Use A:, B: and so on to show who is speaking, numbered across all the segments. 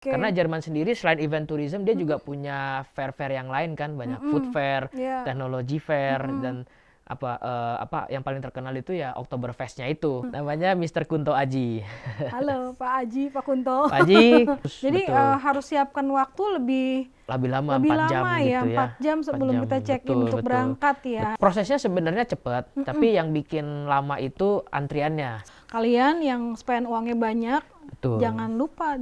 A: Karena Jerman sendiri selain event tourism dia juga punya fair-fair yang lain kan, banyak food fair, technology fair, dan apa yang paling terkenal itu ya Oktoberfestnya itu. Namanya Mr. Kunto Aji.
B: Halo Pak Aji, Pak Kunto.
A: Pak Aji.
B: Jadi harus siapkan waktu lebih
A: lama, 4 jam
B: ya,
A: gitu ya.
B: 4 jam sebelum kita check-in untuk berangkat ya.
A: Prosesnya sebenarnya cepat, tapi yang bikin lama itu antriannya.
B: Kalian yang spend uangnya banyak, jangan lupa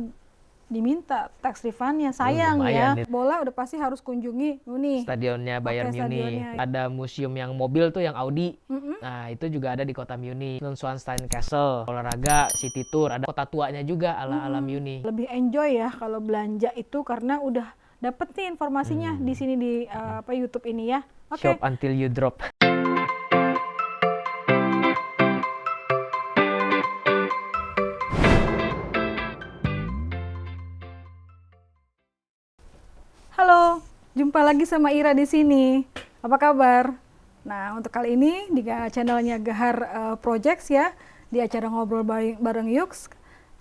B: diminta tax refund-nya, sayang ya. Bola udah pasti harus kunjungi Munich.
A: Stadionnya Bayern Munich. Ada museum yang mobil tuh yang Audi. Nah, itu juga ada di kota Munich. Neuschwanstein Castle, olahraga, city tour, ada kota tuanya juga ala-ala Munich.
B: Lebih enjoy ya kalau belanja itu karena udah dapet nih informasinya di sini di YouTube ini ya.
A: Shop until you drop.
B: Halo, jumpa lagi sama Ira di sini. Apa kabar? Nah, untuk kali ini di channelnya Gahar Projects ya, di acara ngobrol bareng Yux,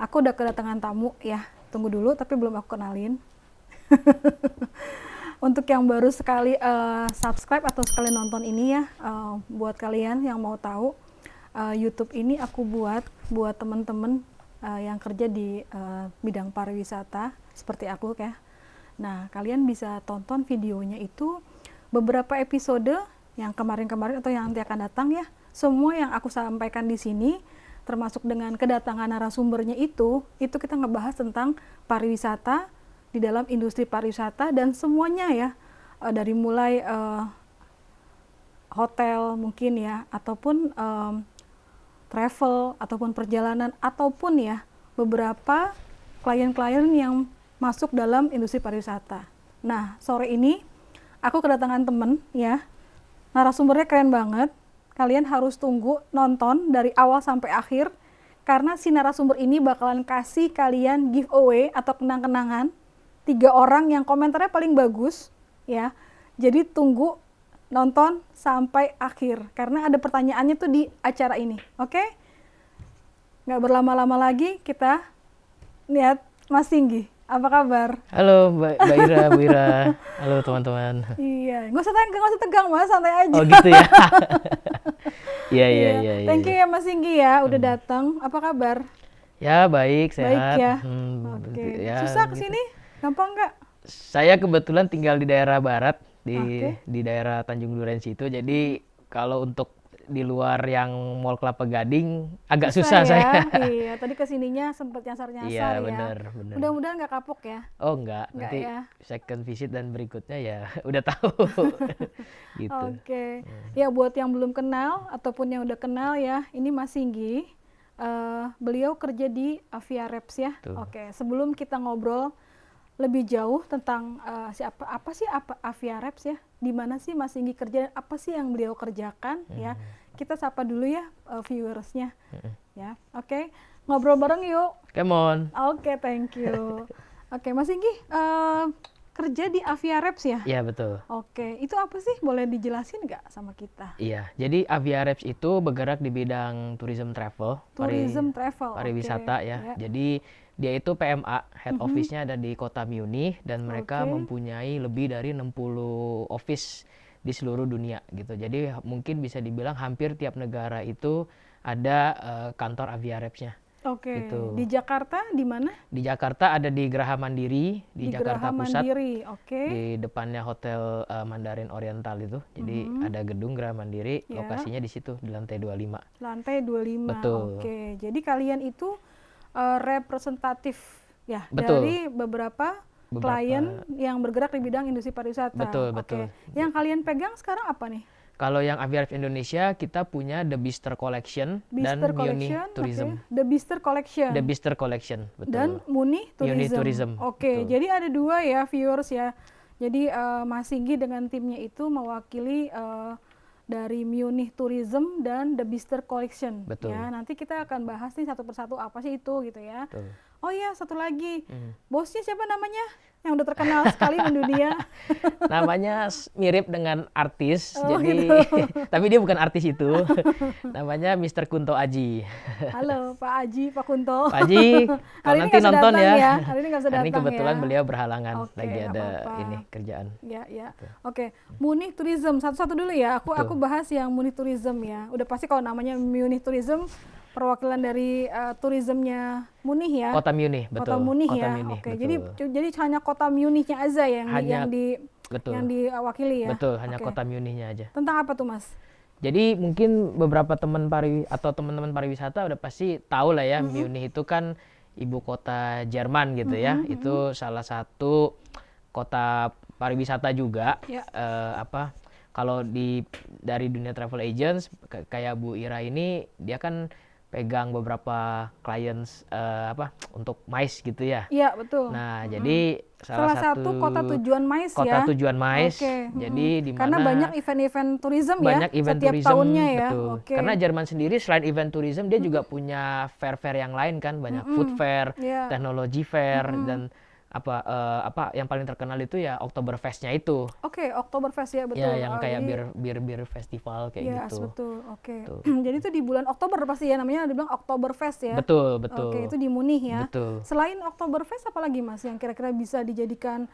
B: aku udah kedatangan tamu ya. Tunggu dulu, tapi belum aku kenalin. Untuk yang baru sekali subscribe atau sekali nonton ini ya, buat kalian yang mau tahu, YouTube ini aku buat teman-teman yang kerja di bidang pariwisata seperti aku ya. Nah, kalian bisa tonton videonya itu beberapa episode yang kemarin-kemarin atau yang nanti akan datang ya. Semua yang aku sampaikan di sini, termasuk dengan kedatangan narasumbernya itu kita ngebahas tentang pariwisata di dalam industri pariwisata dan semuanya ya, dari mulai hotel mungkin ya, ataupun travel ataupun perjalanan ataupun ya beberapa klien-klien yang masuk dalam industri pariwisata. Nah, sore ini aku kedatangan temen ya, narasumbernya keren banget. Kalian harus tunggu nonton dari awal sampai akhir, karena si narasumber ini bakalan kasih kalian giveaway atau kenang-kenangan 3 orang yang komentarnya paling bagus ya. Jadi tunggu nonton sampai akhir, karena ada pertanyaannya tuh di acara ini. Oke? Nggak berlama-lama lagi, kita lihat Mas Singgi. Apa kabar?
A: Halo Mbak Ira, Bu Ira. Halo teman-teman.
B: Iya, nggak usah tegang Mas, santai aja.
A: Oh gitu ya. Iya.
B: Thank you ya Mas Singgi ya, udah datang. Apa kabar?
A: Ya baik, sehat.
B: Baik ya. Oke.
A: Ya,
B: susah kesini? Gampang nggak?
A: Saya kebetulan tinggal di daerah barat, di daerah Tanjung Duren situ. Jadi kalau untuk di luar yang Mall Kelapa Gading agak susah
B: ya?
A: saya.
B: Iya, tadi kesininya sempat nyasar-nyasar
A: ya. Iya,
B: bener. Mudah-mudahan nggak kapok ya?
A: Oh enggak, nanti
B: ya?
A: second visit dan berikutnya ya udah tahu. Gitu.
B: Oke. Ya buat yang belum kenal ataupun yang udah kenal ya, ini Mas Singgi. Beliau kerja di Avia Reps ya. Oke, sebelum kita ngobrol lebih jauh tentang apa sih Avia Reps ya? Di mana sih Mas Singgi kerja? Apa sih yang beliau kerjakan ya? Kita sapa dulu ya viewersnya. Ya, oke. Ngobrol bareng yuk.
A: Come on.
B: Oke, thank you. Oke, Mas Singgi kerja di Avia Reps ya?
A: Iya, betul.
B: Oke, itu apa sih? Boleh dijelasin nggak sama kita?
A: Iya, jadi Avia Reps itu bergerak di bidang tourism travel, pariwisata ya. Jadi dia itu PMA, head office-nya ada di kota Munich, dan mereka mempunyai lebih dari 60 office di seluruh dunia gitu. Jadi mungkin bisa dibilang hampir tiap negara itu ada kantor Avia Reps-nya.
B: Oke.
A: Gitu.
B: Di Jakarta di mana?
A: Di Jakarta ada di Geraha Mandiri, di Jakarta Pusat.
B: Mandiri,
A: Di depannya Hotel Mandarin Oriental itu. Jadi ada gedung Geraha Mandiri, lokasinya di situ di lantai 25.
B: Lantai 25.
A: Betul.
B: Oke. Jadi kalian itu representatif ya dari beberapa klien yang bergerak di bidang industri pariwisata.
A: Betul.
B: Yang kalian pegang sekarang apa nih?
A: Kalau yang Avia Reps Indonesia, kita punya The Bister Collection dan Munich Tourism.
B: The Bister Collection.
A: The Bister Collection, betul.
B: Dan Munich Tourism. Oke, jadi ada 2 ya viewers ya. Jadi Mas Singgi dengan timnya itu mewakili dari Munich Tourism dan The Bister Collection.
A: Betul.
B: Ya, nanti kita akan bahas nih satu persatu apa sih itu gitu ya.
A: Betul.
B: Oh iya, satu lagi. Bosnya siapa namanya? Yang udah terkenal sekali mendunia.
A: Namanya mirip dengan artis,
B: Oh,
A: jadi
B: gitu.
A: tapi dia bukan artis itu. Namanya Mr. Kunto Aji.
B: Halo Pak Aji, Pak Kunto.
A: Pak Aji, kalau
B: Hari ini
A: nanti
B: nggak bisa
A: nonton
B: datang
A: ya.
B: Hari ini nggak bisa
A: Hari ini
B: datang
A: kebetulan
B: ya.
A: beliau berhalangan,
B: Oke,
A: lagi
B: nggak
A: ada
B: apa-apa.
A: ini kerjaan.
B: Ya, ya.
A: Tuh.
B: Oke, Munich Tourism satu-satu dulu ya. Aku
A: Betul.
B: bahas yang Munich Tourism ya. Udah pasti kalau namanya Munich Tourism, perwakilan dari tourismnya Munich ya.
A: Kota Munich, betul.
B: Kota Munich
A: Kota
B: ya.
A: Munich,
B: Oke,
A: betul.
B: jadi hanya kota Munichnya aja
A: Betul.
B: yang diwakili ya.
A: Betul, hanya
B: Oke.
A: kota Munichnya aja.
B: Tentang apa tuh Mas?
A: Jadi mungkin beberapa teman-teman pariwisata udah pasti tahu lah ya, Munich itu kan ibu kota Jerman gitu ya. Itu salah satu kota pariwisata juga.
B: Ya.
A: Kalau dari dunia travel agents kayak Bu Ira ini, dia kan pegang beberapa clients untuk MICE gitu ya.
B: Iya, betul.
A: Nah, jadi
B: salah satu kota tujuan MICE ya.
A: Kota tujuan MICE.
B: Oke.
A: Jadi di mana
B: karena banyak event-event tourism ya
A: banyak event
B: setiap
A: tourism,
B: tahunnya ya.
A: betul.
B: Oke.
A: Karena Jerman sendiri selain event tourism dia juga punya fair-fair yang lain kan, banyak food fair,
B: Iya.
A: teknologi fair, dan yang paling terkenal itu ya Oktoberfestnya itu.
B: Oke, Oktoberfest ya, betul.
A: Ya, yang kayak
B: jadi,
A: bir festival kayak
B: yes,
A: gitu.
B: betul. Oke.
A: Tuh.
B: Jadi itu di bulan Oktober pasti ya, namanya dibilang Oktoberfest ya.
A: Betul.
B: Oke, itu di Munich ya.
A: Betul.
B: Selain Oktoberfest apa lagi Mas yang kira-kira bisa dijadikan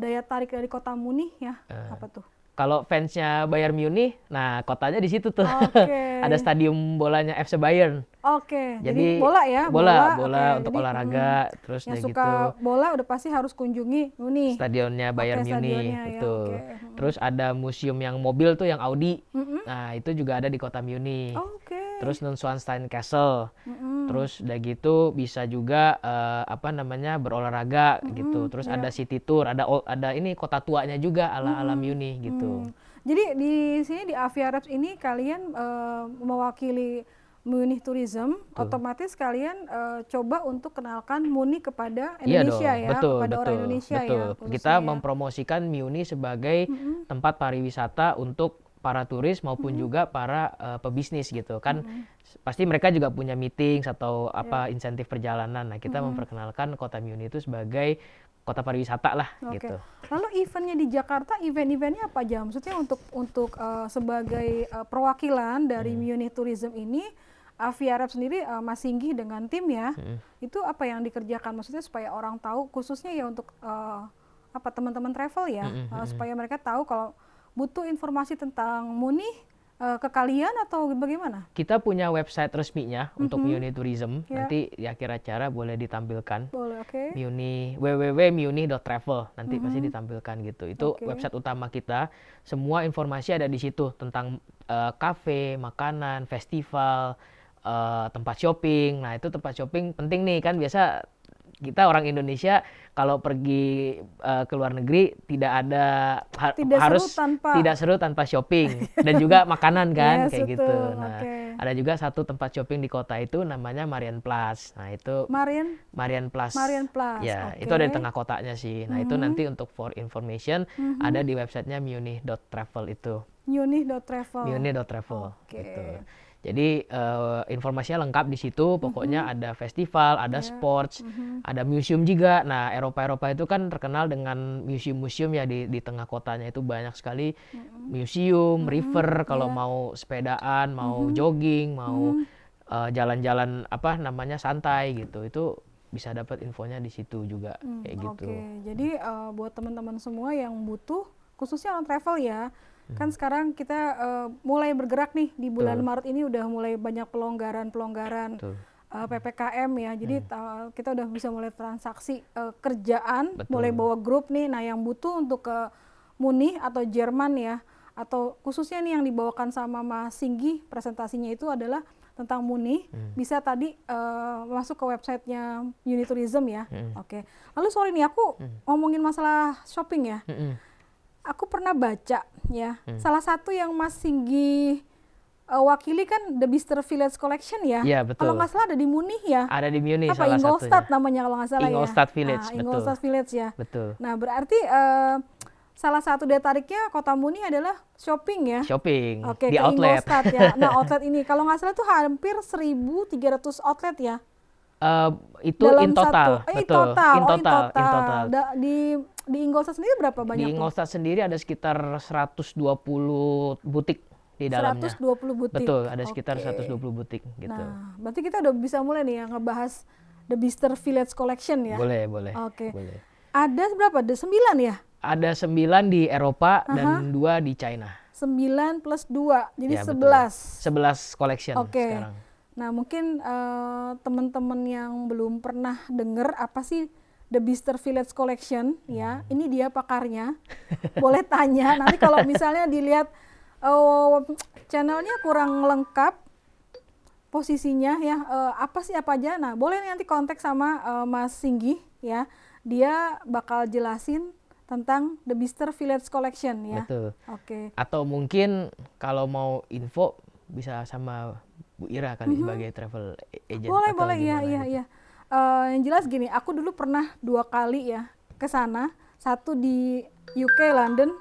B: daya tarik dari kota Munich ya? Apa tuh?
A: Kalau fansnya Bayern Munich, nah kotanya di situ tuh.
B: Oke.
A: Ada stadium bolanya FC Bayern.
B: Oke,
A: Jadi
B: bola ya?
A: Bola
B: Oke,
A: untuk
B: jadi,
A: olahraga, terus
B: yang
A: udah
B: suka
A: gitu.
B: bola udah pasti harus kunjungi Munich.
A: Stadionnya Bayern Munich,
B: stadionnya ya,
A: betul.
B: oke.
A: Terus ada museum yang mobil tuh, yang Audi. Nah, itu juga ada di kota Munich.
B: Oke.
A: Terus Neuschwanstein Castle. Terus udah gitu bisa juga berolahraga gitu. Terus ada city tour, ada ini kota tuanya juga ala Munich gitu.
B: Jadi di sini di Avia Reps ini kalian mewakili Munich Tourism, otomatis kalian coba untuk kenalkan Munich kepada Indonesia
A: iya dong,
B: ya,
A: betul,
B: kepada orang Indonesia
A: betul.
B: ya.
A: Kita mempromosikan Munich sebagai tempat pariwisata untuk para turis maupun juga para pebisnis gitu kan. Pasti mereka juga punya meetings atau insentif perjalanan. Nah, kita memperkenalkan kota Munich itu sebagai kota pariwisata lah gitu.
B: Lalu eventnya di Jakarta, event-eventnya apa aja? Maksudnya untuk sebagai perwakilan dari Munich Tourism ini, Avia Reps sendiri Mas Singgi dengan tim ya, itu apa yang dikerjakan? Maksudnya supaya orang tahu, khususnya ya untuk teman-teman travel ya, supaya mereka tahu kalau butuh informasi tentang Munich ke kalian atau bagaimana?
A: Kita punya website resminya untuk Munich Tourism.
B: Ya.
A: Nanti di akhir acara boleh ditampilkan.
B: Boleh, oke.
A: www.munich.travel nanti pasti ditampilkan gitu. Itu website utama kita. Semua informasi ada di situ tentang kafe, makanan, festival, tempat shopping. Nah, itu tempat shopping penting nih kan, biasa kita orang Indonesia kalau pergi ke luar negeri tidak ada tidak seru tanpa shopping dan juga makanan kan,
B: yes,
A: kayak
B: betul.
A: gitu. Nah, ada juga satu tempat shopping di kota itu namanya Marienplatz. Nah, itu Marienplatz. Ya, itu ada di tengah kotanya sih. Nah, itu nanti untuk for information ada di websitenya munich.travel itu.
B: Munich.travel.
A: Gitu. Jadi informasinya lengkap di situ. Pokoknya ada festival, ada sports, ada museum juga. Nah, Eropa itu kan terkenal dengan museum-museum ya, di tengah kotanya itu banyak sekali museum, river kalau mau sepedaan, mau jogging, mau jalan-jalan santai gitu. Itu bisa dapat infonya di situ juga kayak gitu.
B: Oke. Jadi buat teman-teman semua yang butuh, khususnya orang travel ya. Kan sekarang kita mulai bergerak nih di bulan Maret ini, udah mulai banyak pelonggaran PPKM ya. Jadi kita udah bisa mulai transaksi kerjaan, mulai bawa grup nih. Nah, yang butuh untuk ke Munich atau Jerman ya, atau khususnya nih yang dibawakan sama Mas Singgi presentasinya itu adalah tentang Munich, bisa tadi masuk ke websitenya Munich Tourism ya. Oke. Lalu sorry nih, aku ngomongin masalah shopping ya. Aku pernah baca ya, salah satu yang Mas Singgi wakili kan The Bicester Village Collection ya.
A: Iya, betul.
B: Kalau nggak salah ada di Munich ya.
A: Ada di Munich
B: salah satunya. Ingolstadt namanya kalau nggak salah
A: Ingolstadt Village, betul.
B: Ingolstadt Village ya.
A: Betul.
B: Nah, berarti salah satu daya tariknya kota Munich adalah shopping ya.
A: Shopping,
B: Oke,
A: di
B: ke
A: outlet.
B: Ingolstadt ya. Nah, outlet ini kalau nggak salah tuh hampir 1.300 outlet ya.
A: Itu in total, betul. In total.
B: Di Ingolstadt sendiri berapa banyak?
A: Di Ingolstadt sendiri ada sekitar 120 butik di dalamnya.
B: 120 butik.
A: Betul, ada sekitar 120 butik gitu.
B: Nah, berarti kita udah bisa mulai nih ya ngebahas The Bicester Village Collection ya?
A: Boleh.
B: Oke.
A: Boleh.
B: Ada berapa? Ada 9 ya?
A: Ada 9 di Eropa dan 2 di China.
B: 9 plus 2, jadi
A: ya,
B: 11.
A: 11 collection sekarang.
B: Nah, mungkin teman-teman yang belum pernah dengar apa sih The Bicester Village Collection ya, ini dia pakarnya. Boleh tanya, nanti kalau misalnya dilihat channelnya kurang lengkap posisinya ya, apa aja. Nah, boleh nanti kontak sama Mas Singgi ya. Dia bakal jelasin tentang The Bicester Village Collection ya.
A: Betul.
B: Oke.
A: Atau mungkin kalau mau info bisa sama Bu Ira kali sebagai travel agent.
B: Boleh, iya. Yang jelas gini, aku dulu pernah 2 kali ya ke sana. Satu di UK London,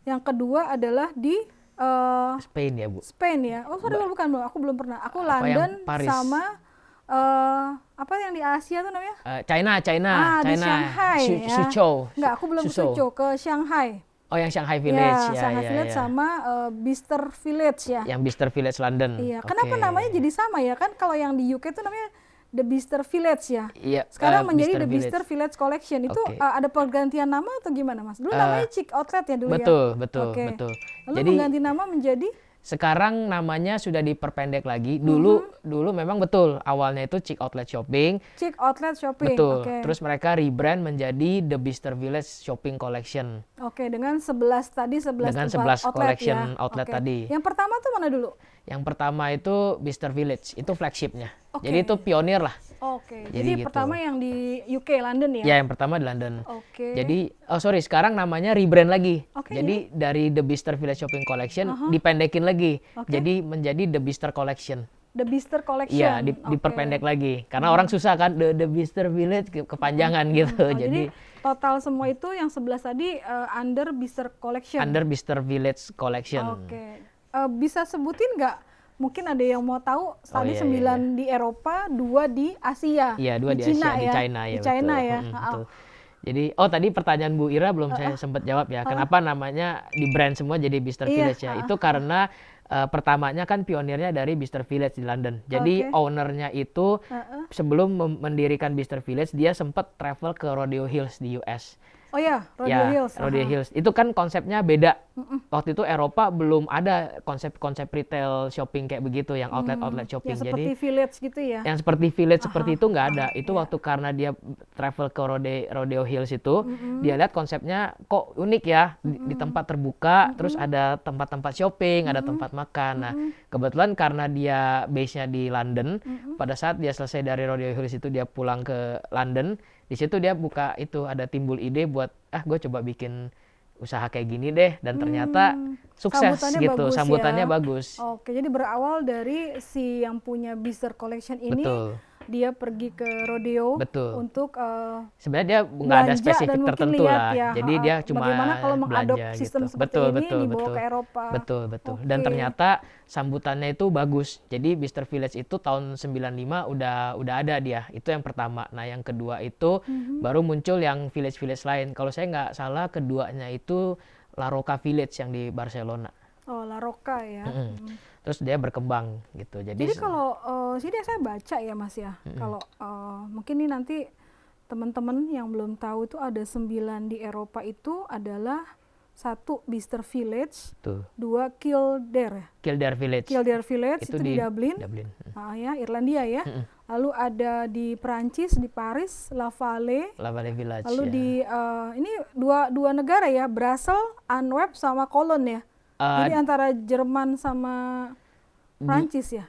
B: yang kedua adalah di
A: Spain ya Bu?
B: Spain ya. Oh sorry, bukan Bu, aku belum pernah. Aku London sama apa yang di Asia tuh namanya?
A: China.
B: Di Shanghai ya.
A: Suzhou.
B: Enggak, aku belum Suzhou, ke Shanghai.
A: Oh, yang Shanghai Village ya.
B: Shanghai Village sama Bicester Village ya.
A: Yang Bicester Village London.
B: Iya. Kenapa namanya jadi sama ya? Kan kalau yang di UK itu namanya The Bicester Village ya.
A: Iya.
B: Sekarang menjadi The Bicester Village Collection. Itu ada pergantian nama atau gimana, Mas? Dulu namanya Chic Outlet ya dulu
A: betul.
B: Lalu jadi mengganti nama menjadi?
A: Sekarang namanya sudah diperpendek lagi. Dulu memang betul awalnya itu Chic Outlet Shopping.
B: Chic Outlet Shopping.
A: Betul. Terus mereka rebrand menjadi The Bicester Village Shopping Collection.
B: Dengan 11
A: dengan 11 outlet collection ya. Outlet tadi.
B: Yang pertama tuh mana dulu?
A: Yang pertama itu Bicester Village, itu flagshipnya. Jadi itu pionir lah.
B: Jadi gitu. Pertama yang di UK London ya?
A: Ya, yang pertama di London. Jadi, sekarang namanya rebrand lagi. Jadi dari The Bicester Village Shopping Collection dipendekin lagi. Jadi menjadi The Bicester Collection.
B: The Bicester Collection?
A: Iya, diperpendek lagi. Karena orang susah kan, The Bicester Village kepanjangan gitu.
B: Jadi total semua itu yang 11 tadi under Bicester Collection?
A: Under Bicester Village Collection.
B: Bisa sebutin nggak? Mungkin ada yang mau tahu, tadi 9 di Eropa, 2 di Asia.
A: Iya, 2 di Asia, di China ya.
B: Di China ya.
A: Betul. Jadi, tadi pertanyaan Bu Ira belum saya sempat jawab ya. Kenapa namanya di brand semua jadi Bicester Village ya? Itu karena pertamanya kan pionirnya dari Bicester Village di London. Jadi ownernya itu sebelum mendirikan Bicester Village, dia sempat travel ke Rodeo Hills di US.
B: Oh ya, Rodeo Hills.
A: Rodeo Hills. Itu kan konsepnya beda. Waktu itu Eropa belum ada konsep-konsep retail shopping kayak begitu, yang outlet shopping.
B: Yang seperti village gitu ya?
A: Yang seperti village seperti itu nggak ada. Itu waktu karena dia travel ke Rodeo Hills itu, dia lihat konsepnya kok unik ya. Di tempat terbuka, terus ada tempat-tempat shopping, ada tempat makan. Nah, kebetulan karena dia base-nya di London, pada saat dia selesai dari Rodeo Hills itu dia pulang ke London. Di situ dia buka itu, ada timbul ide buat gue coba bikin usaha kayak gini deh, dan ternyata sukses gitu, sambutannya bagus.
B: Jadi berawal dari si yang punya Bicester Collection ini.
A: Betul.
B: Dia pergi ke rodeo untuk
A: sebenarnya dia nggak ada spesifik tertentu lah, jadi dia cuma
B: bagaimana kalau mengadopsi sistem seperti ini dibawa ke Eropa.
A: Betul. Dan ternyata sambutannya itu bagus. Jadi Bicester Village itu tahun 95 udah ada dia, itu yang pertama. Nah yang kedua itu baru muncul yang village lain. Kalau saya nggak salah keduanya itu La Roca Village yang di Barcelona.
B: Oh, La Roca ya.
A: Terus dia berkembang gitu. Jadi
B: kalau sini saya baca ya Mas ya. Kalau mungkin ini nanti teman-teman yang belum tahu itu ada 9 di Eropa itu adalah 1 Bicester Village, 2 Kildare Village. Kildare Village itu di Dublin. Ya, Irlandia ya. Lalu ada di Prancis, di Paris, La Vallée
A: Village.
B: Lalu di ini dua negara ya, Brussels, Antwerp sama Cologne ya. Jadi antara Jerman sama Prancis ya?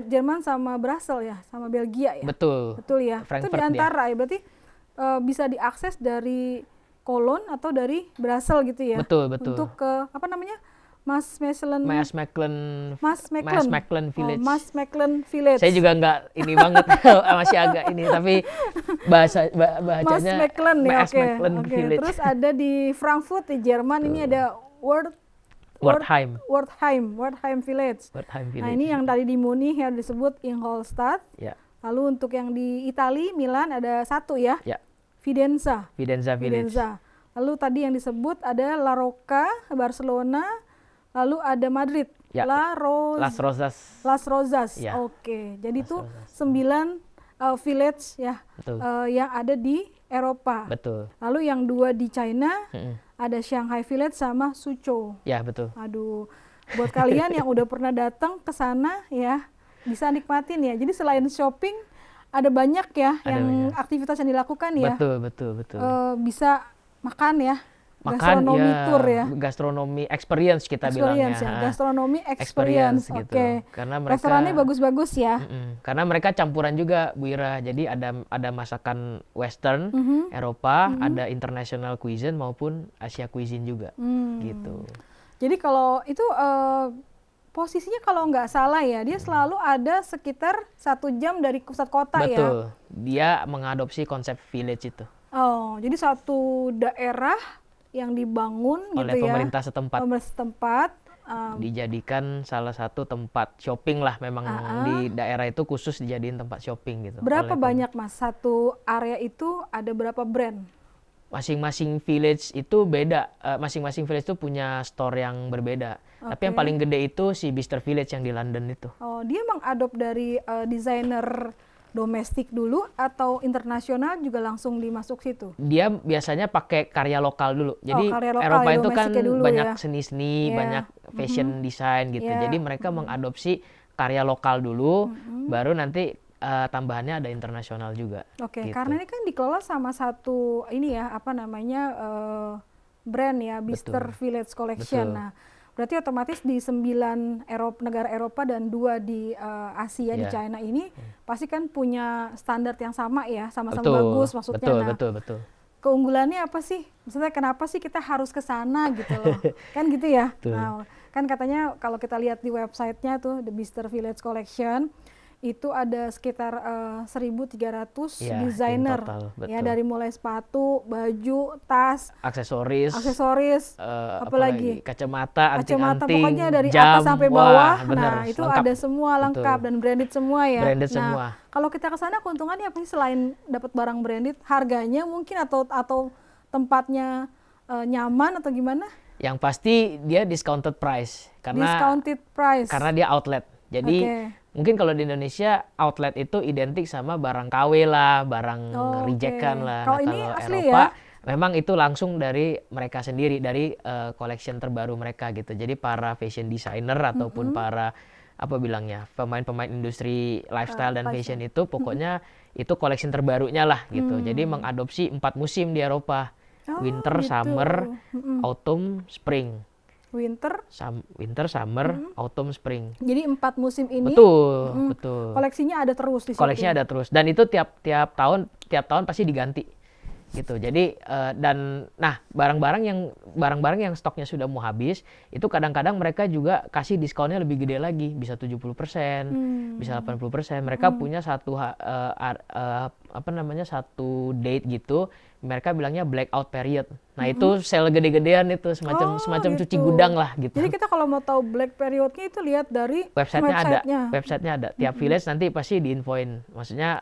B: Jerman sama Brussels ya, sama Belgia ya? Betul ya.
A: Frankfurt
B: itu di antara ya, berarti bisa diakses dari Cologne atau dari Brussels gitu ya? Betul. Untuk ke apa namanya? Mass Mechelen Village. Mass Mechelen Village.
A: Saya juga nggak ini banget, masih agak ini, tapi bahasanya
B: Mass Mechelen ya,
A: Village.
B: Terus ada di Frankfurt di Jerman, ini ada Wertheim Village. Nah ini yang tadi di Munich yang disebut Ingolstadt. Lalu untuk yang di Itali, Milan ada satu ya,
A: Ya,
B: Fidenza.
A: Fidenza Village.
B: Lalu tadi yang disebut ada La Rocca, Barcelona, lalu ada Madrid,
A: Ya, Las Rozas.
B: Las Rozas.
A: Ya.
B: Oke, jadi
A: Las
B: itu
A: Rozas.
B: 9 village ya,
A: Betul.
B: yang ada di Eropa.
A: Betul.
B: Lalu yang 2 di China,
A: Mm-mm.
B: ada Shanghai Village sama Suzhou.
A: Ya, betul.
B: Aduh, buat kalian yang udah pernah datang ke sana ya, bisa nikmatin ya. Jadi selain shopping, ada banyak ya
A: Ada
B: yang
A: banyak.
B: aktivitas yang dilakukan ya.
A: Betul.
B: Bisa makan ya,
A: Makan
B: gastronomi
A: ya,
B: tour ya.
A: gastronomi experience kita
B: Experience
A: bilangnya.
B: ya, gastronomi experience.
A: gitu.
B: Oke.
A: Karena mereka
B: Restorannya bagus-bagus ya.
A: Karena mereka campuran juga Bu Ira. Jadi ada masakan western, Eropa, ada international cuisine maupun Asia cuisine juga. Gitu.
B: Jadi kalau itu posisinya kalau nggak salah ya, dia selalu ada sekitar 1 jam dari pusat kota ya.
A: Betul. Dia mengadopsi konsep village itu
B: Oh, jadi satu daerah yang dibangun
A: oleh
B: gitu ya.
A: pemerintah setempat.
B: Pemerintah setempat.
A: Dijadikan salah satu tempat shopping lah, memang di daerah itu khusus dijadiin tempat shopping gitu.
B: Berapa banyak Mas? Satu area itu ada berapa brand?
A: Masing-masing village itu beda, masing-masing village itu punya store yang berbeda. Tapi yang paling gede itu si Bicester Village yang di London itu.
B: Oh, dia mengadop dari desainer domestik dulu atau internasional juga langsung dimasuk situ?
A: Dia biasanya pakai karya lokal dulu. Jadi
B: karya lokal,
A: Eropa
B: ya,
A: itu kan
B: domestiknya dulu
A: banyak
B: ya.
A: seni-seni,
B: Iya.
A: banyak fashion design gitu.
B: Iya.
A: Jadi mereka mengadopsi karya lokal dulu, baru nanti tambahannya ada internasional juga.
B: Oke,
A: gitu.
B: karena ini kan dikelola sama satu ini ya, apa namanya, brand ya, Bicester Village Collection.
A: Betul.
B: Nah, berarti otomatis di 9 negara Eropa dan 2 di Asia, di
A: Iya.
B: China ini pasti kan punya standar yang sama ya, sama-sama
A: Betul,
B: bagus maksudnya.
A: betul.
B: Keunggulannya apa sih? Maksudnya kenapa sih kita harus ke sana gitu loh? Kan gitu ya.
A: Betul.
B: Nah, kan katanya kalau kita lihat di websitenya tuh The Bicester Village Collection itu ada sekitar 1.300
A: Ya,
B: desainer
A: in total,
B: ya,
A: betul.
B: dari mulai sepatu, baju, tas,
A: Aksesoris,
B: apalagi
A: kacamata,
B: kacamata,
A: anting-anting,
B: pokoknya dari
A: jam,
B: atas sampai
A: wah,
B: bawah.
A: bener,
B: Nah, itu
A: lengkap.
B: ada semua lengkap.
A: Betul.
B: Dan branded semua ya.
A: Branded
B: Nah,
A: semua.
B: kalau kita ke sana keuntungannya apa sih selain dapat barang branded? Harganya mungkin atau tempatnya nyaman atau gimana?
A: Yang pasti dia discounted price
B: Discounted price.
A: karena dia outlet. Jadi
B: Oke.
A: mungkin kalau di Indonesia outlet itu identik sama barang KW lah, barang
B: Oh,
A: rejectan
B: oke.
A: lah.
B: Kalau
A: Nah,
B: ini
A: kalau
B: asli
A: Eropa
B: ya?
A: memang itu langsung dari mereka sendiri, dari collection terbaru mereka gitu. Jadi para fashion designer ataupun para apa bilangnya, pemain-pemain industri lifestyle dan fashion itu pokoknya itu collection terbarunya lah gitu. Jadi mengadopsi 4 musim di Eropa.
B: Oh,
A: Winter,
B: gitu.
A: summer, autumn, spring.
B: Winter.
A: Winter, summer, autumn, spring.
B: Jadi 4 musim ini
A: Betul.
B: koleksinya ada terus di situ.
A: Koleksinya ada terus, dan itu tiap tahun pasti diganti gitu. Jadi dan nah barang-barang yang stoknya sudah mau habis itu kadang-kadang mereka juga kasih diskonnya lebih gede lagi, bisa 70%, bisa 80%. Mereka punya satu satu date gitu, mereka bilangnya blackout period. Nah, itu sale gede-gedean itu, semacam
B: gitu.
A: cuci gudang lah gitu.
B: Jadi kita kalau mau tahu black periodnya itu lihat dari
A: Websitenya ada. Tiap village nanti pasti diinfoin. Maksudnya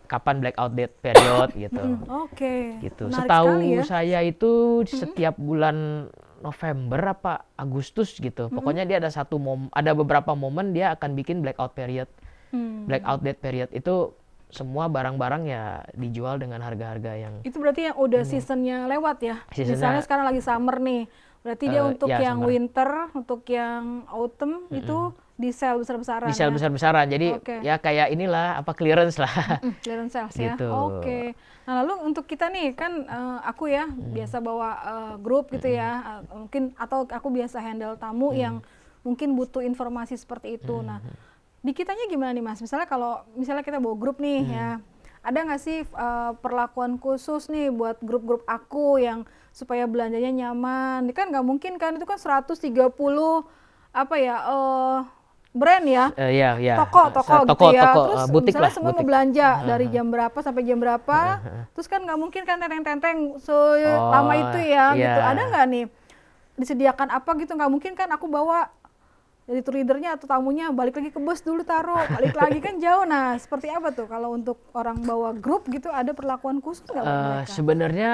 A: kapan blackout date period gitu.
B: Oke.
A: Gitu.
B: Menarik
A: Setahu
B: sekali ya.
A: saya itu setiap bulan November apa Agustus gitu. Pokoknya dia ada beberapa momen dia akan bikin blackout period. Blackout date period itu semua barang-barang ya dijual dengan harga-harga yang
B: Itu berarti yang udah seasonnya lewat ya.
A: Seasonnya-
B: Misalnya sekarang lagi summer nih. Berarti dia untuk
A: ya,
B: yang
A: summer.
B: winter, untuk yang autumn itu di sale besar-besaran.
A: di sale
B: ya?
A: besar-besaran. Jadi
B: Oke.
A: ya kayak inilah apa clearance lah.
B: Clearance sales ya.
A: Gitu.
B: Oke. Nah, lalu untuk kita nih kan aku ya biasa bawa grup gitu ya. Mungkin atau aku biasa handle tamu yang mungkin butuh informasi seperti itu. Nah, di kitanya gimana nih Mas? Misalnya kita bawa grup nih ya. Ada nggak sih perlakuan khusus nih buat grup-grup aku yang supaya belanjanya nyaman? Ini kan nggak mungkin kan, itu kan 130 brand ya.
A: Iya.
B: Toko gitu ya. Terus
A: butik
B: misalnya
A: lah,
B: semua mau
A: butik.
B: belanja dari jam berapa sampai jam berapa. Terus kan nggak mungkin kan tenteng-tenteng selama itu ya
A: iya.
B: gitu. Ada nggak nih disediakan apa gitu? Nggak mungkin kan aku bawa Jadi tour leadernya atau tamunya balik lagi ke bus dulu taruh, balik lagi kan jauh. Nah, seperti apa tuh kalau untuk orang bawa grup gitu ada perlakuan khusus nggak buat mereka?
A: Sebenarnya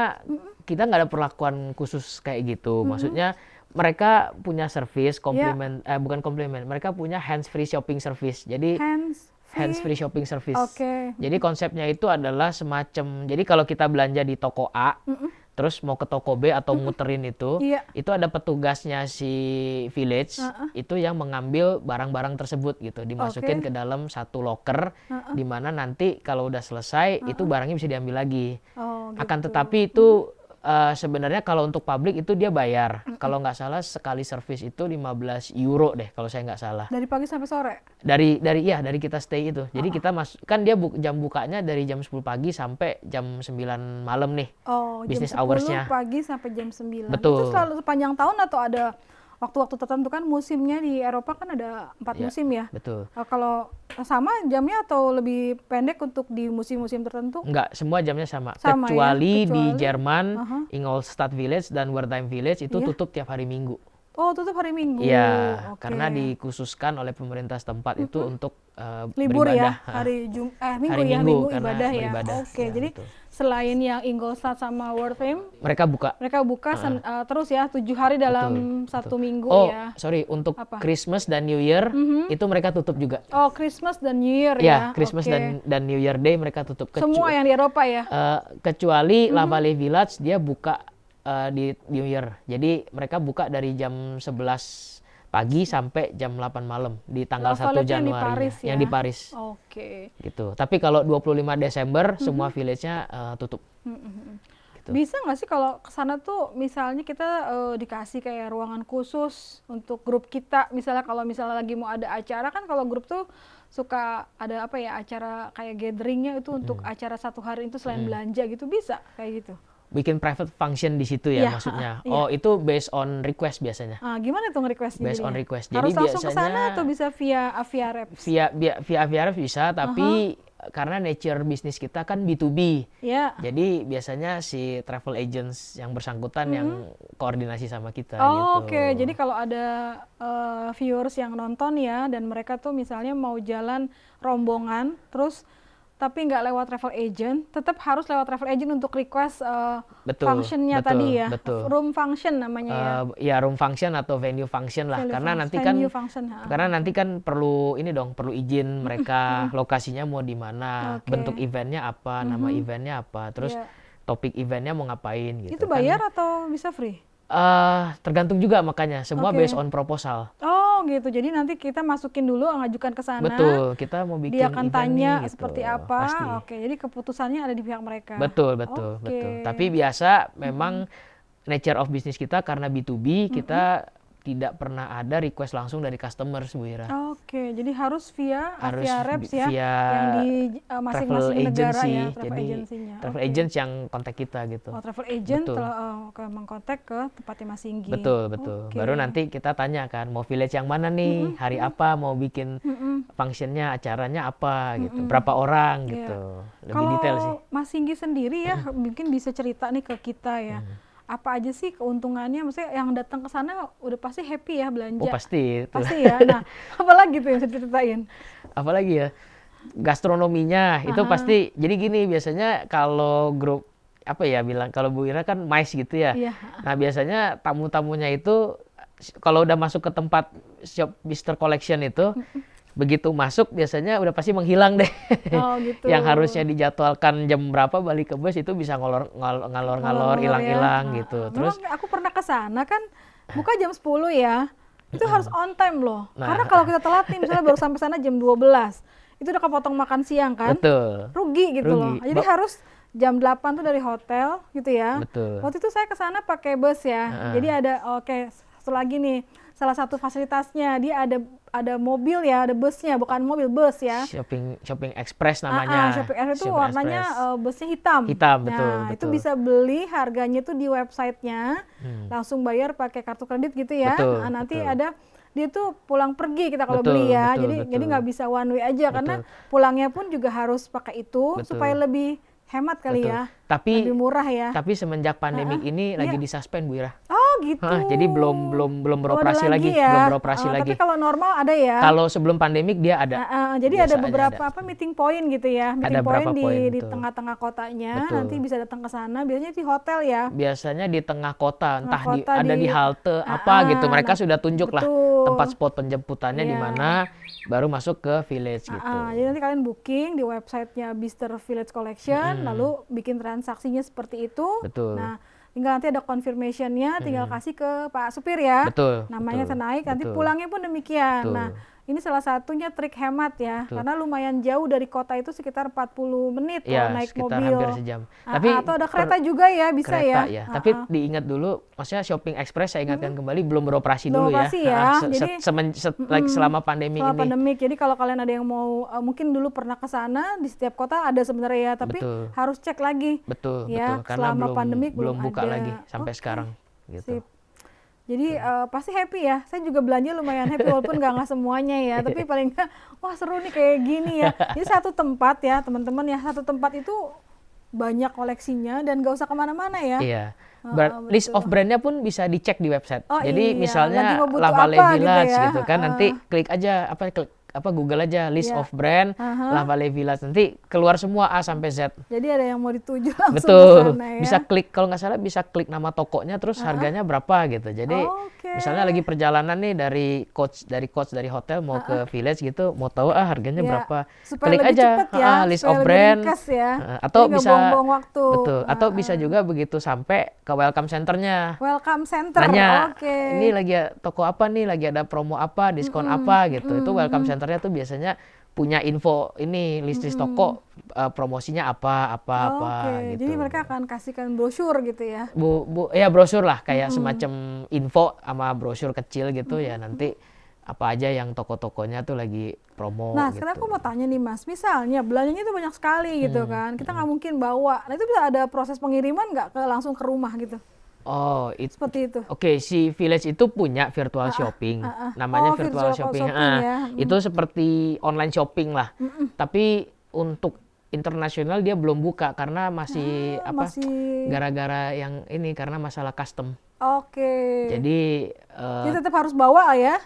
A: kita nggak ada perlakuan khusus kayak gitu. Maksudnya mereka punya service komplimen, bukan komplimen, mereka punya hands free shopping service. Jadi hands free shopping service. Jadi konsepnya itu adalah semacam, jadi kalau kita belanja di toko A, terus mau ke toko B atau muterin itu ada petugasnya si village itu yang mengambil barang-barang tersebut gitu, dimasukin ke dalam satu locker, di mana nanti kalau udah selesai itu barangnya bisa diambil lagi. Akan tetapi itu sebenarnya kalau untuk publik itu dia bayar. Kalau nggak salah sekali servis itu 15 euro deh kalau saya nggak salah.
B: Dari pagi sampai sore?
A: Dari kita stay itu. Jadi kita kan dia jam bukanya dari jam 10 pagi sampai jam 9 malam nih. Business hours-nya.
B: Jam 10 pagi sampai jam 9.
A: Betul.
B: Itu selalu sepanjang tahun atau ada waktu-waktu tertentu? Kan musimnya di Eropa kan ada 4 musim ya?
A: Betul.
B: Kalau sama jamnya atau lebih pendek untuk di musim-musim tertentu?
A: Enggak, semua jamnya sama kecuali di Jerman, Ingolstadt Village dan Wertheim Village itu tutup tiap hari Minggu.
B: Tutup hari Minggu.
A: Iya, karena dikhususkan oleh pemerintah setempat itu untuk
B: libur
A: beribadah.
B: Ya, Minggu ibadah ya. Jadi
A: betul.
B: Selain yang Ingolstadt sama Wertheim,
A: mereka buka
B: terus ya 7 hari dalam satu minggu ya.
A: Untuk Christmas dan New Year itu mereka tutup juga.
B: Christmas dan New Year ya.
A: Christmas dan New Year Day mereka tutup.
B: Semua yang di Eropa ya.
A: Kecuali La Vallée Village dia buka di New Year. Jadi mereka buka dari jam 11 pagi sampai jam 8 malam di tanggal 1 Januari yang di Paris. Gitu. Tapi kalau 25 Desember semua village-nya tutup. Gitu.
B: Bisa nggak sih kalau ke sana tuh misalnya kita dikasih kayak ruangan khusus untuk grup kita, misalnya kalau misalnya lagi mau ada acara kan, kalau grup tuh suka ada acara kayak gatheringnya itu untuk acara satu hari itu selain belanja gitu, bisa kayak gitu?
A: Bikin private function di situ ya maksudnya. Itu based on request biasanya.
B: Gimana tuh nge-request?
A: Based on request.
B: Harus jadi langsung ke sana atau bisa via Aviareps?
A: Via Aviareps bisa, tapi karena nature bisnis kita kan B2B. Jadi biasanya si travel agents yang bersangkutan yang koordinasi sama kita gitu.
B: Jadi kalau ada viewers yang nonton ya dan mereka tuh misalnya mau jalan rombongan terus tapi nggak lewat travel agent, tetap harus lewat travel agent untuk request functionnya tadi ya. Room function namanya
A: ya. Room function atau venue function lah. Karena nanti kan perlu izin mereka lokasinya mau di mana, bentuk eventnya apa, nama eventnya apa, terus topik eventnya mau ngapain gitu.
B: Itu bayar atau bisa free?
A: Tergantung juga, makanya semua based on proposal.
B: Gitu. Jadi nanti kita masukin dulu, ngajukan ke sana.
A: Betul, kita mau bikin
B: dia akan tanya
A: gitu.
B: Seperti apa. Jadi keputusannya ada di pihak mereka.
A: Betul. Tapi biasa memang nature of business kita karena B2B, kita tidak pernah ada request langsung dari customer, Bu Ira.
B: Jadi harus via Aviareps ya, yang di masing-masing negara ya, travel agency-nya.
A: Travel agents yang kontak kita gitu.
B: Travel agent mengkontak ke tempatnya masing gitu.
A: Betul. Baru nanti kita tanya kan, mau village yang mana nih, hari apa, mau bikin functionnya, acaranya apa gitu, berapa orang gitu. Lebih detail sih.
B: Kalau Mas Singgi sendiri ya, mungkin bisa cerita nih ke kita ya. Apa aja sih keuntungannya? Maksudnya yang datang ke sana udah pasti happy ya belanja.
A: Pasti
B: ya. Nah, apalagi tuh yang bisa diceritain?
A: Apalagi ya, gastronominya itu pasti. Jadi gini, biasanya kalau grup kalau Bu Ira kan MICE gitu ya. Nah biasanya tamu-tamunya itu kalau udah masuk ke tempat shop Mister Collection itu, begitu masuk biasanya udah pasti menghilang deh.
B: Gitu.
A: Yang harusnya dijadwalkan jam berapa balik ke bus itu bisa ngalor hilang gitu.
B: Terus aku pernah ke sana kan buka jam 10 ya. Itu harus on time loh. Karena kalau kita telat nih misalnya baru sampai sana jam 12, itu udah kepotong makan siang kan?
A: Betul.
B: Rugi gitu loh. Jadi harus jam 8 tuh dari hotel gitu ya.
A: Betul.
B: Waktu itu saya ke sana pakai bus ya. Jadi ada satu lagi nih, salah satu fasilitasnya dia ada mobil ya, ada busnya, bukan mobil, bus ya.
A: Shopping Express namanya.
B: Shopping Express itu warnanya busnya hitam.
A: Betul.
B: Itu bisa beli, harganya tuh di websitenya, langsung bayar pakai kartu kredit gitu ya. Nanti ada dia tuh pulang pergi kita kalau beli ya. Jadi nggak bisa one way aja karena pulangnya pun juga harus pakai itu supaya lebih hemat kali ya. Lebih murah ya.
A: Tapi semenjak pandemik ini lagi disuspend Bu Ira.
B: gitu.
A: Jadi belum beroperasi lagi,
B: ya.
A: belum beroperasi lagi.
B: Tapi kalau normal ada ya.
A: Kalau sebelum pandemik dia ada.
B: Jadi ada beberapa meeting point gitu ya. Meeting point di
A: betul.
B: tengah-tengah kotanya.
A: Betul.
B: Nanti bisa datang ke sana. Biasanya di hotel ya.
A: Biasanya di tengah kota, entah ada di halte apa gitu. Mereka sudah tunjuk lah tempat spot penjemputannya di mana, baru masuk ke village gitu.
B: Jadi nanti kalian booking di websitenya Bicester Village Collection, lalu bikin transaksinya seperti itu.
A: Betul.
B: Nah, tinggal nanti ada confirmation-nya, tinggal kasih ke Pak Supir ya.
A: Betul.
B: Namanya naik, nanti pulangnya pun demikian.
A: Betul.
B: Nah, ini salah satunya trik hemat ya, karena lumayan jauh dari kota itu sekitar 40 menit kalau naik
A: sekitar
B: mobil.
A: Hampir sejam. Tapi
B: atau ada kereta juga ya, bisa
A: kereta,
B: ya.
A: Tapi diingat dulu, maksudnya Shopping Express saya ingatkan kembali belum beroperasi dulu ya.
B: Jadi
A: selama pandemi ini.
B: Pandemik. Jadi kalau kalian ada yang mau, mungkin dulu pernah ke sana, di setiap kota ada sebenarnya ya, tapi harus cek lagi.
A: Betul,
B: ya,
A: karena
B: selama pandemik
A: belum buka
B: ada.
A: lagi sampai sekarang. Gitu.
B: Sip. Jadi pasti happy ya. Saya juga belanja lumayan happy walaupun nggak semuanya ya. Tapi paling nggak, wah seru nih kayak gini ya. Jadi satu tempat ya teman-teman ya. Satu tempat itu banyak koleksinya dan nggak usah kemana-mana ya.
A: Iya. List of brandnya pun bisa dicek di website. Jadi misalnya
B: Lavale
A: Village
B: gitu,
A: gitu kan. Nanti klik aja Google aja list of brand Lavale Village, nanti keluar semua A sampai Z.
B: Jadi ada yang mau dituju langsung
A: Betul.
B: ke sana ya.
A: Bisa klik, kalau nggak salah bisa klik nama tokonya terus harganya berapa gitu. Jadi misalnya lagi perjalanan nih dari coach dari hotel mau ke village gitu, mau tahu harganya berapa.
B: Supaya
A: klik aja list of brand ya. Atau bisa
B: waktu.
A: Betul. Atau bisa juga begitu sampai ke welcome centernya.
B: Welcome center.
A: Nanya, ini lagi toko apa nih, lagi ada promo apa, diskon apa gitu. Itu welcome centernya tuh biasanya punya info ini list toko promosinya apa gitu.
B: Jadi mereka akan kasihkan brosur gitu ya.
A: Ya brosur lah, kayak semacam info sama brosur kecil gitu ya, nanti apa aja yang toko-tokonya tuh lagi promo.
B: Nah,
A: gitu.
B: sekarang aku mau tanya nih Mas, misalnya belanjanya itu banyak sekali gitu kan, kita nggak mungkin bawa. Nah itu bisa ada proses pengiriman nggak langsung ke rumah gitu? Seperti itu.
A: Oke, si Village itu punya virtual shopping, namanya virtual shopping. Ya. Itu seperti online shopping lah. Tapi untuk internasional dia belum buka karena masih gara-gara yang ini, karena masalah custom. Jadi
B: tetap harus bawa ya.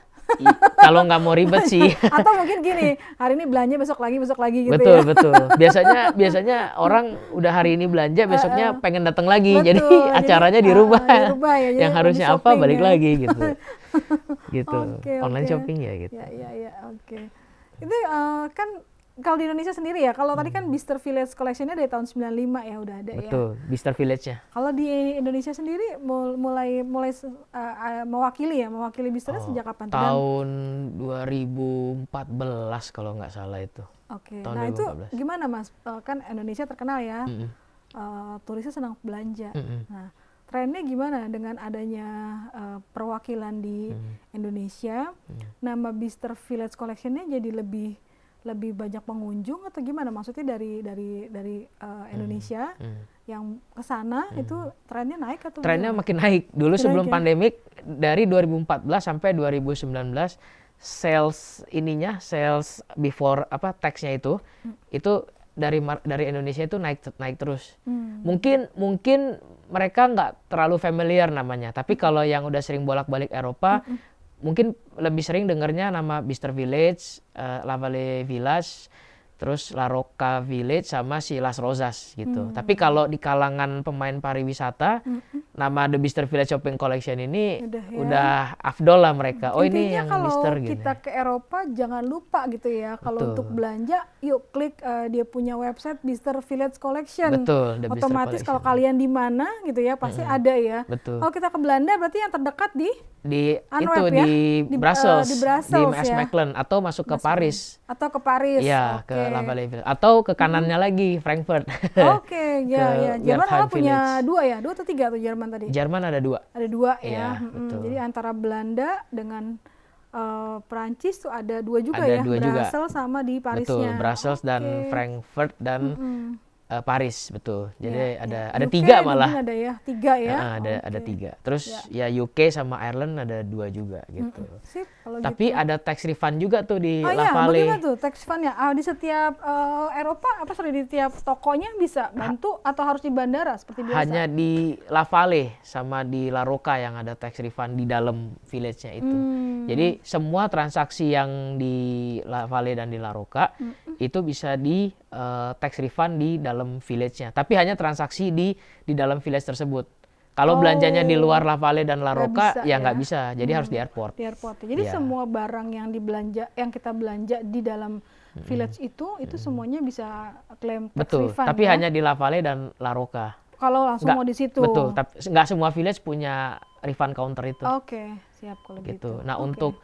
A: Kalau nggak mau ribet sih.
B: Atau mungkin gini, hari ini belanja besok lagi gitu.
A: Betul. Biasanya orang udah hari ini belanja, besoknya pengen datang lagi. Jadi acaranya dirubah ya, yang harusnya apa balik lagi gitu. Gitu. Online shopping ya gitu.
B: Ya, oke. Itu kan kalau di Indonesia sendiri ya, kalau tadi kan Bicester Village Collection-nya dari tahun 95 ya udah ada.
A: Betul, ya. Bicester Village-nya.
B: Kalau di Indonesia sendiri mulai mewakili Bicester sejak kapan?
A: Tahun 2014 kalau nggak salah itu.
B: Nah 2014. Itu gimana Mas? Kan Indonesia terkenal ya, turisnya senang belanja. Nah trennya gimana dengan adanya perwakilan di Indonesia? Nama Bicester Village Collection-nya jadi lebih banyak pengunjung atau gimana? Maksudnya dari Indonesia yang ke sana itu trennya naik atau
A: trennya makin naik. Dulu sebelum pandemik dari 2014 sampai 2019 sales before tax-nya itu dari Indonesia itu naik terus. Mungkin mereka nggak terlalu familiar namanya, tapi kalau yang udah sering bolak-balik Eropa mungkin lebih sering dengarnya nama Bicester Village, Lavale Village, terus La Rocca Village sama si Las Rosas gitu. Tapi kalau di kalangan pemain pariwisata, nama The Bicester Village Shopping Collection ini udah afdol lah mereka.
B: Intinya
A: ini yang Bicester
B: gitu. Kalau kita ke Eropa jangan lupa gitu ya. Kalau untuk belanja, yuk klik dia punya website Bicester Village Collection.
A: Betul.
B: Otomatis kalau kalian di mana gitu ya pasti ada ya.
A: Betul.
B: Kalau kita ke Belanda berarti yang terdekat di
A: Brussels, di
B: Maas
A: Mechelen, atau masuk ke Paris.
B: Atau ke Paris.
A: Ya, ke Lavale Village. Atau ke kanannya lagi Frankfurt.
B: Ya. Jerman malah punya 2 ya? 2 atau 3 tuh Jerman tadi?
A: Jerman ada 2.
B: Ada 2 ya.
A: Betul.
B: Jadi antara Belanda dengan Prancis tuh ada 2 juga
A: ada
B: ya?
A: Brussels
B: sama di Parisnya.
A: Betul, Brussels dan Frankfurt dan Paris, betul. Jadi
B: ya.
A: ada
B: UK
A: 3 malah.
B: Ada ya, 3 ya.
A: Ada 3. Terus ya UK sama Ireland ada 2 juga gitu.
B: Sip, kalau
A: tapi
B: gitu.
A: ada tax refund juga tuh di La
B: iya,
A: Valle.
B: bagaimana tuh tax refund ya? Di setiap Eropa di tiap tokonya bisa bantu atau harus di bandara seperti biasa?
A: Hanya di La Valle sama di La Rocca yang ada tax refund di dalam village-nya itu. Jadi semua transaksi yang di La Valle dan di La Rocca itu bisa di tax refund di dalam village-nya. Tapi hanya transaksi di dalam village tersebut. Kalau belanjanya di luar La Valle dan La Rocca ya nggak bisa. Jadi harus di airport.
B: Di airport. Jadi semua barang yang kita belanja di dalam village itu semuanya bisa klaim tax
A: betul,
B: refund.
A: Tapi hanya di La Valle dan La Rocca.
B: Kalau langsung mau di situ.
A: Betul, tapi nggak semua village punya refund counter itu.
B: Oke, siap kalau gitu.
A: Nah, untuk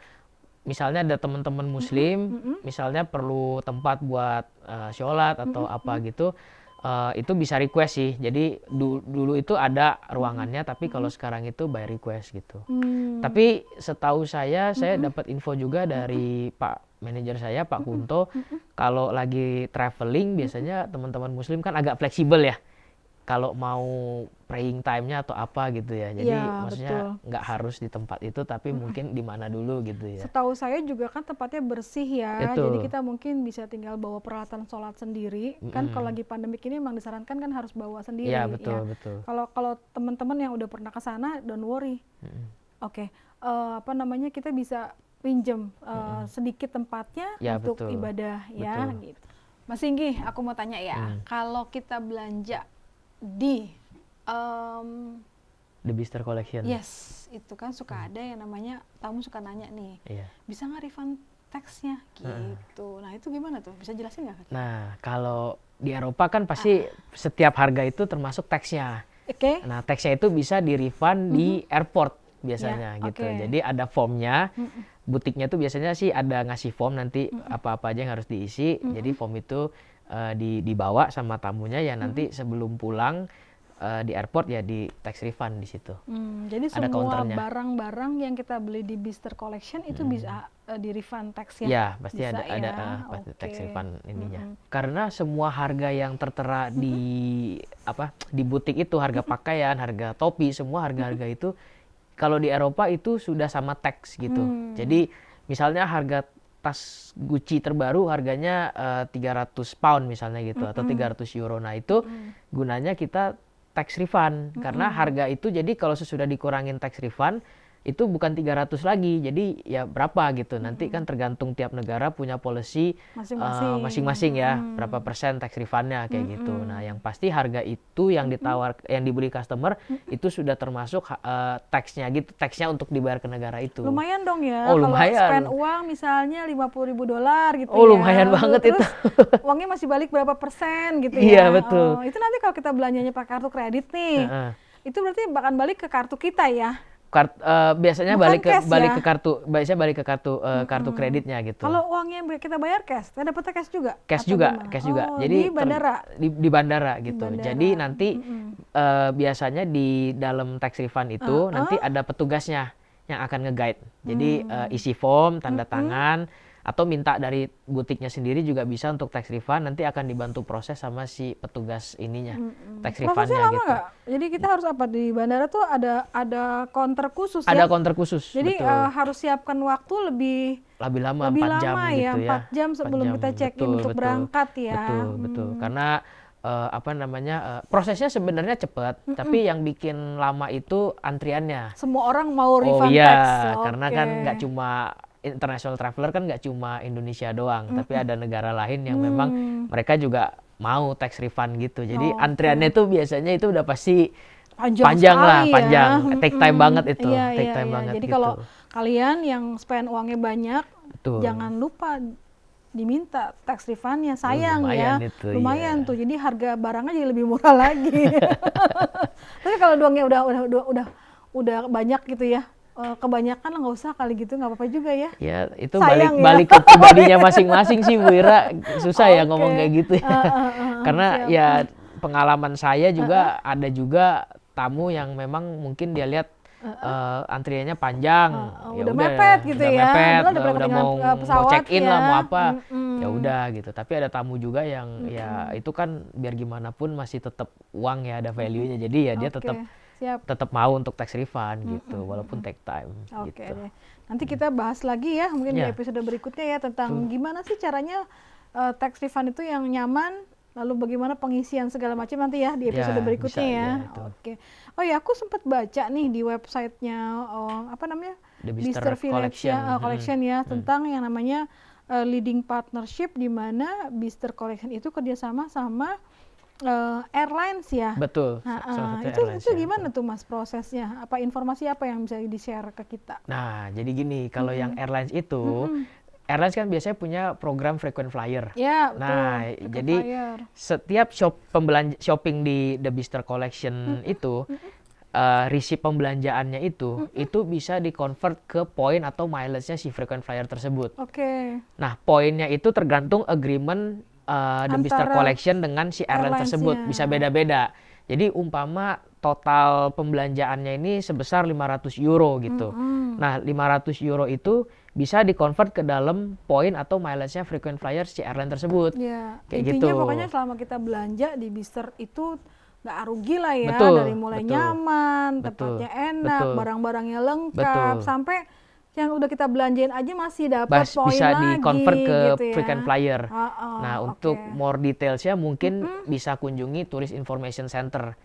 A: misalnya ada teman-teman muslim, misalnya perlu tempat buat sholat atau apa gitu, itu bisa request sih. Jadi dulu itu ada ruangannya, tapi kalau sekarang itu by request gitu. Tapi setahu saya dapat info juga dari Pak manajer saya, Pak Kunto, kalau lagi traveling biasanya teman-teman muslim kan agak fleksibel ya. Kalau mau praying time-nya atau apa gitu ya. Jadi maksudnya nggak harus di tempat itu, tapi mungkin di mana dulu gitu ya.
B: Setahu saya juga kan tempatnya bersih ya.
A: Betul.
B: Jadi kita mungkin bisa tinggal bawa peralatan sholat sendiri. Kan kalau lagi pandemik ini memang disarankan kan harus bawa sendiri.
A: Iya, betul, betul.
B: Kalau teman-teman yang udah pernah ke sana, don't worry. Oke. Kita bisa pinjam sedikit tempatnya untuk ibadah ya gitu. Mas Singgi, aku mau tanya ya. Kalau kita belanja di
A: The Bicester Collection.
B: Yes, itu kan suka ada yang namanya tamu suka nanya nih, bisa nggak refund tax-nya gitu. Nah itu gimana tuh? Bisa jelasin nggak?
A: Nah kalau di Eropa kan pasti setiap harga itu termasuk tax-nya. Nah tax-nya itu bisa di refund di airport biasanya gitu. Jadi ada formnya. Butiknya tuh biasanya sih ada ngasih form nanti apa-apa aja yang harus diisi. Jadi form itu dibawa sama tamunya ya nanti sebelum pulang di airport ya di tax refund di situ.
B: Jadi ada semua barang-barang yang kita beli di Bicester Collection itu bisa di refund tax ya?
A: Ya pasti bisa, ada tax refund ininya. Karena semua harga yang tertera di butik itu, harga pakaian, harga topi, semua harga-harga itu kalau di Eropa itu sudah sama tax gitu. Jadi misalnya harga tas Gucci terbaru harganya 300 pound misalnya gitu atau 300 euro. Nah itu gunanya kita tax refund karena harga itu jadi kalau sesudah dikurangin tax refund itu bukan 300 lagi. Jadi ya berapa gitu. Nanti kan tergantung tiap negara punya policy masing-masing ya. Berapa persen tax refundnya kayak gitu. Nah yang pasti harga itu yang yang dibeli customer itu sudah termasuk taxnya gitu. Taxnya untuk dibayar ke negara itu.
B: Lumayan dong ya.
A: Oh lumayan.
B: Kalau spend uang misalnya $50,000 gitu.
A: Oh lumayan banget
B: terus,
A: itu.
B: Uangnya masih balik berapa persen gitu ya.
A: Iya betul.
B: Itu nanti kalau kita belanjanya pakai kartu kredit nih. Itu berarti bakal balik ke kartu kita ya.
A: Biasanya balik ke kartu kreditnya gitu.
B: Kalau uangnya kita bayar cash, kita dapetnya cash juga?
A: Cash juga. Jadi
B: di bandara?
A: Di bandara gitu. Jadi nanti biasanya di dalam tax refund itu nanti ada petugasnya yang akan nge-guide. Jadi isi form, tanda tangan, atau minta dari butiknya sendiri juga bisa untuk tax refund. Nanti akan dibantu proses sama si petugas ininya, tax refundnya
B: prosesnya lama
A: gitu.
B: Gak? Jadi kita harus apa di bandara tuh ada counter khusus
A: ya? Ada counter khusus.
B: Jadi harus siapkan waktu lebih
A: lama, 4 jam gitu ya.
B: 4 jam sebelum kita check-in untuk berangkat ya.
A: Betul. Karena prosesnya sebenarnya cepat, tapi yang bikin lama itu antriannya.
B: Semua orang mau refund tax.
A: Karena kan nggak cuma international traveler kan nggak cuma Indonesia doang, tapi ada negara lain yang memang mereka juga mau tax refund gitu. Jadi antriannya itu biasanya itu udah pasti panjang. Take time banget itu.
B: Jadi kalau kalian yang spend uangnya banyak, jangan lupa diminta tax refundnya, sayang lumayan tuh. Jadi harga barangnya jadi lebih murah lagi. Tapi kalau uangnya udah banyak gitu ya, kebanyakan lah nggak usah kali gitu, nggak apa-apa juga ya. Ya itu balik ke
A: pribadinya masing-masing sih Bu Ira, susah ya ngomong kayak gitu ya. Karena ya pengalaman saya juga ada juga tamu yang memang mungkin dia lihat antriannya panjang,
B: udah mepet gitu ya,
A: udah mau check in lah mau apa, ya udah gitu. Tapi ada tamu juga yang ya itu kan biar gimana pun masih tetap uang ya, ada value-nya. Jadi ya dia tetap mau untuk tax refund gitu, walaupun take time.
B: Oke
A: gitu.
B: deh. Nanti kita bahas lagi ya mungkin di episode berikutnya ya tentang gimana sih caranya tax refund itu yang nyaman. Lalu bagaimana pengisian segala macam nanti ya di episode berikutnya ya. Oke. Oh ya, aku sempat baca nih di websitenya apa namanya
A: The Bicester
B: Collection ya tentang yang namanya leading partnership, di mana Bicester Collection itu kerjasama sama airlines ya.
A: Betul.
B: Itu gimana tuh Mas prosesnya? Apa informasi apa yang bisa di-share ke kita?
A: Nah, jadi gini, kalau yang airlines itu airlines kan biasanya punya program frequent flyer.
B: Ya, betul.
A: Nah, jadi setiap shopping di The Bicester Collection itu, receipt pembelanjaannya itu bisa di-convert ke poin atau mileage-nya si frequent flyer tersebut.
B: Oke.
A: Nah, poinnya itu tergantung agreement The Bicester Collection dengan si airline tersebut. Bisa beda-beda. Jadi umpama total pembelanjaannya ini sebesar 500 euro gitu. Nah, 500 euro itu bisa di-convert ke dalam poin atau mileage-nya frequent flyer si airline tersebut.
B: Ya,
A: kayak
B: intinya
A: gitu.
B: Pokoknya selama kita belanja di Bicester itu nggak rugi lah ya. Dari mulai nyaman, tempatnya enak, barang-barangnya lengkap, sampai yang udah kita belanjain aja masih dapat poin
A: bisa
B: lagi,
A: di-convert ke
B: gitu ya.
A: frequent flyer. Nah, untuk more details-nya mungkin bisa kunjungi Tourist Information Center.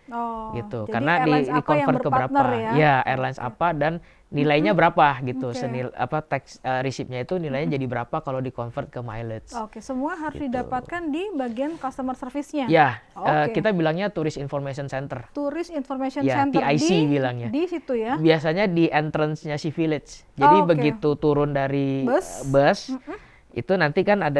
A: Gitu. Karena di-convert ke berapa? Ya, airlines apa dan nilainya berapa gitu. Tax receipt-nya itu nilainya jadi berapa kalau di-convert ke mileage.
B: Oke, semua harus didapatkan di bagian customer service-nya.
A: Ya, kita bilangnya Tourist Information Center.
B: Tourist Information Center
A: TIC bilangnya.
B: Di situ ya.
A: Biasanya di entrance-nya si village. Jadi begitu turun dari bus itu nanti kan ada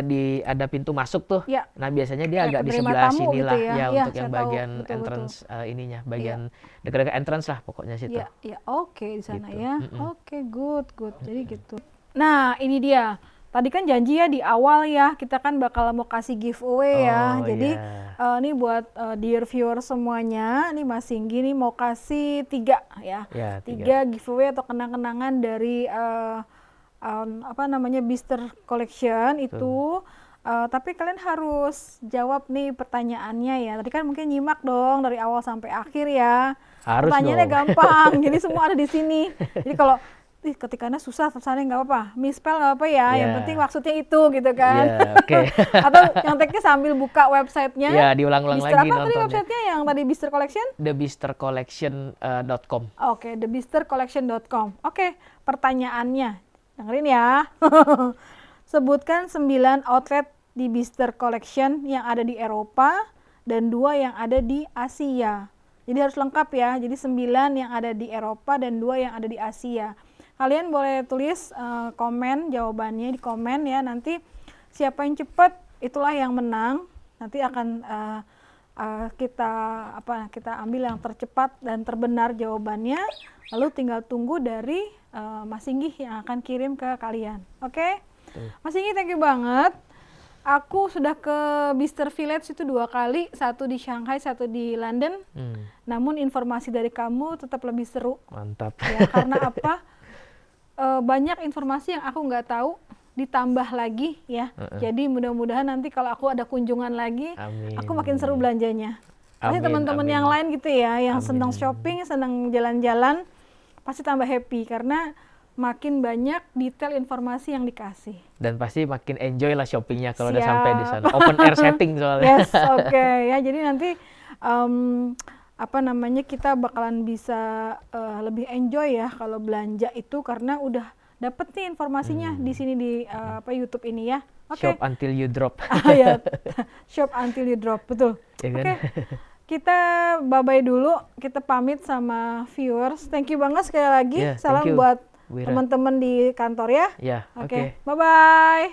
A: pintu masuk tuh. Nah, biasanya dia agak di sebelah sini lah gitu ya, untuk yang bagian entrance ininya, bagian dekat-dekat entrance lah pokoknya situ.
B: Iya, oke di sana gitu. Ya. Oke, good. Jadi gitu. Nah, ini dia. Tadi kan janji ya di awal ya, kita kan bakal mau kasih giveaway ya. Jadi ini buat dear viewer semuanya, nih Mas Singgi nih mau kasih 3 ya. 3 giveaway atau kenang-kenangan dari Bicester Collection itu. Tapi kalian harus jawab nih pertanyaannya ya. Tadi kan mungkin nyimak dong dari awal sampai akhir ya.
A: Harus
B: pertanyaannya gampang, jadi semua ada di sini. Jadi kalau ketikanya susah, tulisannya nggak apa-apa, misspell nggak apa ya. Yang penting maksudnya itu gitu kan. Atau yang teknya sambil buka websitenya.
A: Ya, diulang-ulang lagi nontonnya.
B: Apa tadi websitenya yang tadi Bicester Collection?
A: TheBicsterCollection.com.
B: Oke, TheBicsterCollection.com. Oke, pertanyaannya. Dengerin ya. Sebutkan 9 outlet di Bicester Collection yang ada di Eropa dan 2 yang ada di Asia. Jadi harus lengkap ya. Jadi 9 yang ada di Eropa dan 2 yang ada di Asia. Kalian boleh tulis komen jawabannya di komen ya. Nanti siapa yang cepat itulah yang menang. Nanti akan kita ambil yang tercepat dan terbenar jawabannya. Lalu tinggal tunggu dari Mas Singgi yang akan kirim ke kalian. Oke? Mas Singgi, thank you banget. Aku sudah ke Bicester Village itu 2 kali, 1 di Shanghai, 1 di London. Namun informasi dari kamu tetap lebih seru.
A: Mantap.
B: Ya, karena apa? Banyak informasi yang aku nggak tahu, ditambah lagi ya. Jadi mudah-mudahan nanti kalau aku ada kunjungan lagi, aku makin seru belanjanya. Pasti teman-teman yang lain gitu ya, yang senang shopping, senang jalan-jalan, pasti tambah happy karena makin banyak detail informasi yang dikasih. Dan
A: pasti makin enjoy lah shoppingnya kalau udah sampai di sana. Open air setting soalnya.
B: Yes, oke. Ya, jadi nanti kita bakalan bisa lebih enjoy ya kalau belanja itu karena udah dapet nih informasinya di sini di YouTube ini ya.
A: Shop until you drop.
B: Ya, shop until you drop, betul. Ya kan? Kita bye-bye dulu, kita pamit sama viewers. Thank you banget sekali lagi. Salam buat teman-teman di kantor ya. Oke. Bye-bye.